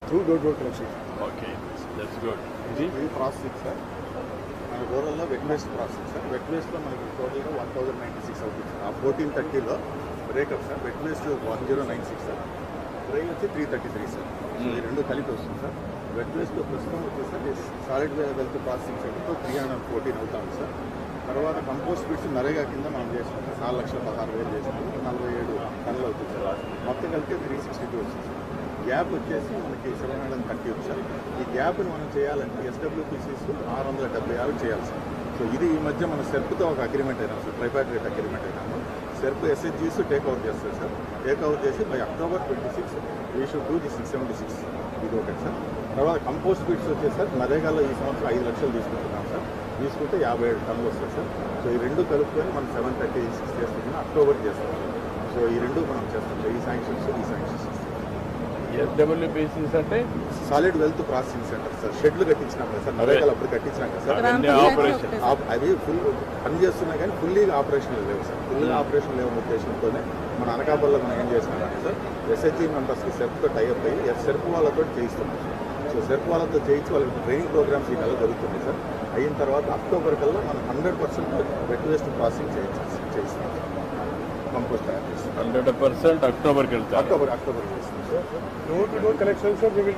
Through door collection. Okay, that's good. ఇది processing sir. మన రూరల్లో wet waste processing sir. Wet వేస్ట్లో మనకి టోటల్గా 1096 అవుతుంది సార్. ఆ 1430లో breakup sir. Wet waste 1096 sir. Dry వచ్చి 333 సార్. ఈ రెండు కలిపి వస్తుంది సార్. వెట్ వేస్ట్లో ప్రస్తుతం వచ్చేసరికి సాలిడ్ వెల్త్ ప్రాసెసింగ్ సెంటర్తో 314 అవుతాము సార్. తర్వాత కంపోస్ట్ బిట్స్ నరేగా కింద మనం చేసినాం సార్. 4,16,000 చేసినాము. 47 టన్నులు అవుతుంది సార్. మొత్తం కలిపి 362 వస్తుంది సార్. గ్యాప్ వచ్చేసి మనకి 730 వచ్చారు. ఈ గ్యాప్ని మనం చేయాలంటే ఎస్డబ్ల్యూపీసీస్ 676 చేయాలి సార్. సో ఇది ఈ మధ్య మన సెర్ప్తో ఒక అగ్రిమెంట్ అయినాం సార్. ట్రైపాట్రేట్ అగ్రిమెంట్ అయినాము. సెర్ప్ ఎస్హెచ్జీస్ టేక్అవుట్ చేస్తారు సార్. టేక్అవుట్ చేసి by October 26 we should do the 676. ఇది ఒకటి సార్. తర్వాత కంపోస్ట్ బిట్స్ వచ్చేసరికి నరేగాలో ఈ సంవత్సరం 5 లక్షలు తీసుకుంటున్నాం సార్. తీసుకుంటే 57 టన్నులు వస్తాయి సార్. సో ఈ రెండు కలుపుకొని మనం 736 చేస్తున్నాం. అక్టోబర్ చేస్తాం సార్. సో ఈ రెండు మనం చేస్తాం సార్. ఈ శాంక్షన్స్ ఎస్డబ్ల్యూపీసీస్ అంటే solid wealth processing centre sir. షెడ్లు కట్టించినాం కదా సార్. నరేగాలు అప్పుడు కట్టించినాం కదా సార్. ఆపరేషన్ అవి ఫుల్ పని చేస్తున్నాయి కానీ ఫుల్లీగా ఆపరేషన్లు లేవు సార్. ఫుల్గా ఆపరేషన్ లేవు ఉద్దేశంతోనే మన అనకాపల్లిలో మనం ఏం చేసినామంటే సార్, ఎస్హెచ్జీ మెంబర్స్కి సెర్ప్తో టైఅప్ అయ్యి సెర్ప్ వాళ్ళతో చేయిస్తున్నాం సార్. సో సెర్ప్ వాళ్ళతో చేయించి వాళ్ళకి ట్రైనింగ్ ప్రోగ్రామ్స్ ఈ నెల జరుగుతుంది సార్. అయిన తర్వాత అక్టోబర్ కల్లా మనం 100% వెట్ వేస్ట్ ప్రాసెసింగ్ చేయిస్తాం సార్. కంపోస్ట్ తయారు చేస్తాం. 100% అక్టోబర్కి వెళ్తాం. అక్టోబర్ చేస్తాం sir. Door to door collection sir.